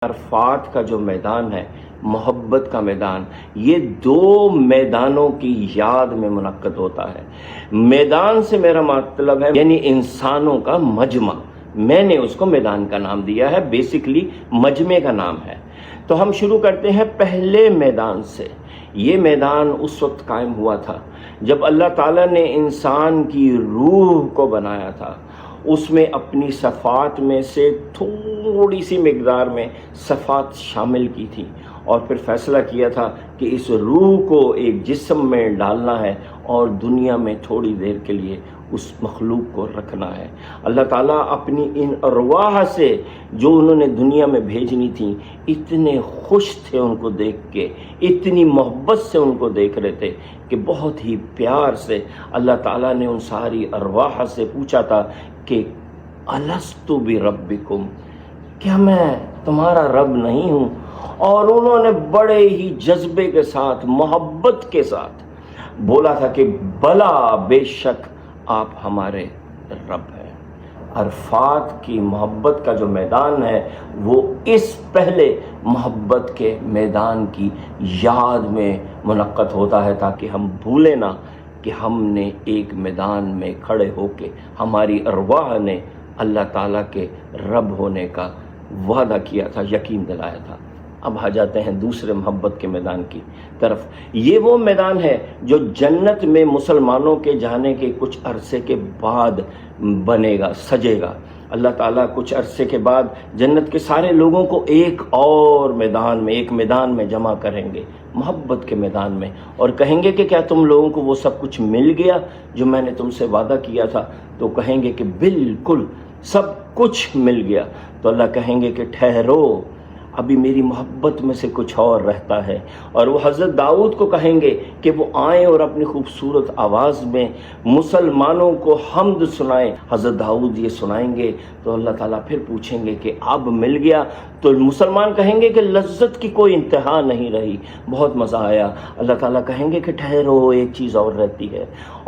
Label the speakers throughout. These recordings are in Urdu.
Speaker 1: عرفات کا جو میدان ہے، محبت کا میدان، یہ دو میدانوں کی یاد میں منعقد ہوتا ہے۔ میدان سے میرا مطلب ہے یعنی انسانوں کا مجمع، میں نے اس کو میدان کا نام دیا ہے، بیسیکلی مجمع کا نام ہے۔ تو ہم شروع کرتے ہیں پہلے میدان سے۔ یہ میدان اس وقت قائم ہوا تھا جب اللہ تعالیٰ نے انسان کی روح کو بنایا تھا، اس میں اپنی صفات میں سے تھوڑی سی مقدار میں صفات شامل کی تھی، اور پھر فیصلہ کیا تھا کہ اس روح کو ایک جسم میں ڈالنا ہے اور دنیا میں تھوڑی دیر کے لیے اس مخلوق کو رکھنا ہے۔ اللہ تعالیٰ اپنی ان ارواح سے جو انہوں نے دنیا میں بھیجنی تھیں، اتنے خوش تھے ان کو دیکھ کے، اتنی محبت سے ان کو دیکھ رہے تھے کہ بہت ہی پیار سے اللہ تعالیٰ نے ان ساری ارواح سے پوچھا تھا کہ الستُ بربکم، کیا میں تمہارا رب نہیں ہوں؟ اور انہوں نے بڑے ہی جذبے کے ساتھ، محبت کے ساتھ بولا تھا کہ بلا، بے شک آپ ہمارے رب ہیں۔ عرفات کی محبت کا جو میدان ہے وہ اس پہلے محبت کے میدان کی یاد میں منعقد ہوتا ہے، تاکہ ہم بھولیں نہ کہ ہم نے ایک میدان میں کھڑے ہو کے ہماری ارواح نے اللہ تعالیٰ کے رب ہونے کا وعدہ کیا تھا، یقین دلایا تھا۔ اب آ جاتے ہیں دوسرے محبت کے میدان کی طرف۔ یہ وہ میدان ہے جو جنت میں مسلمانوں کے جانے کے کچھ عرصے کے بعد بنے گا، سجے گا۔ اللہ تعالیٰ کچھ عرصے کے بعد جنت کے سارے لوگوں کو ایک اور میدان میں، ایک میدان میں جمع کریں گے، محبت کے میدان میں، اور کہیں گے کہ کیا تم لوگوں کو وہ سب کچھ مل گیا جو میں نے تم سے وعدہ کیا تھا؟ تو کہیں گے کہ بالکل سب کچھ مل گیا۔ تو اللہ کہیں گے کہ ٹھہرو، ابھی میری محبت میں سے کچھ اور رہتا ہے۔ اور وہ حضرت داؤد کو کہیں گے کہ وہ آئیں اور اپنی خوبصورت آواز میں مسلمانوں کو حمد سنائیں۔ حضرت داؤد یہ سنائیں گے تو اللہ تعالیٰ پھر پوچھیں گے کہ اب مل گیا؟ تو مسلمان کہیں گے کہ لذت کی کوئی انتہا نہیں رہی، بہت مزہ آیا۔ اللہ تعالیٰ کہیں گے کہ ٹھہرو، ایک چیز اور رہتی ہے،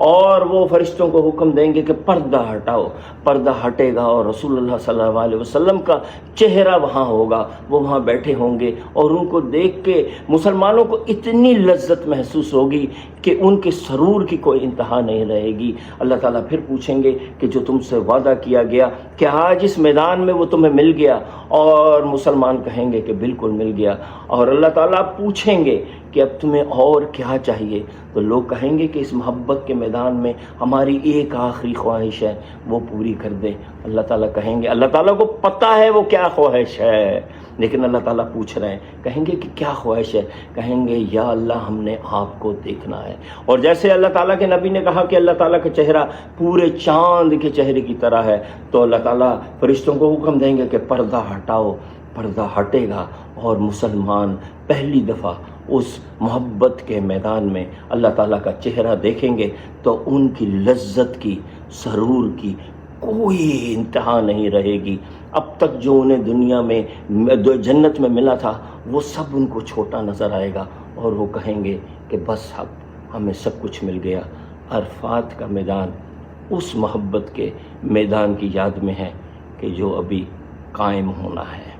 Speaker 1: اور وہ فرشتوں کو حکم دیں گے کہ پردہ ہٹاؤ۔ پردہ ہٹے گا اور رسول اللہ صلی اللہ علیہ وسلم کا چہرہ وہاں ہوگا، وہ وہاں بیٹھے ہوں گے، اور ان کو دیکھ کے مسلمانوں کو اتنی لذت محسوس ہوگی کہ ان کے سرور کی کوئی انتہا نہیں رہے گی۔ اللہ تعالیٰ پھر پوچھیں گے کہ جو تم سے وعدہ کیا گیا کہ آج اس میدان میں وہ تمہیں مل گیا؟ اور مسلمان کہیں گے کہ بالکل مل گیا۔ اور اللہ تعالیٰ پوچھیں گے کہ اب تمہیں اور کیا چاہیے؟ تو لوگ کہیں گے کہ اس محبت کے میدان میں ہماری ایک آخری خواہش ہے، وہ پوری کر دے۔ اللہ تعالیٰ کہیں گے، اللہ تعالیٰ کو پتہ ہے وہ کیا خواہش ہے، لیکن اللہ تعالیٰ پوچھ رہے ہیں۔ کہیں گے کہ کیا خواہش ہے؟ کہیں گے یا اللہ ہم نے آپ کو دیکھنا ہے۔ اور جیسے اللہ تعالیٰ کے نبی نے کہا کہ اللہ تعالیٰ کا چہرہ پورے چاند کے چہرے کی طرح ہے، تو اللہ تعالیٰ فرشتوں کو حکم دیں گے کہ پردہ ہٹاؤ۔ پردہ ہٹے گا اور مسلمان پہلی دفعہ اس محبت کے میدان میں اللہ تعالیٰ کا چہرہ دیکھیں گے تو ان کی لذت کی، سرور کی کوئی انتہا نہیں رہے گی۔ اب تک جو انہیں دنیا میں جنت میں ملا تھا وہ سب ان کو چھوٹا نظر آئے گا، اور وہ کہیں گے کہ بس اب ہمیں سب کچھ مل گیا۔ عرفات کا میدان اس محبت کے میدان کی یاد میں ہے کہ جو ابھی قائم ہونا ہے۔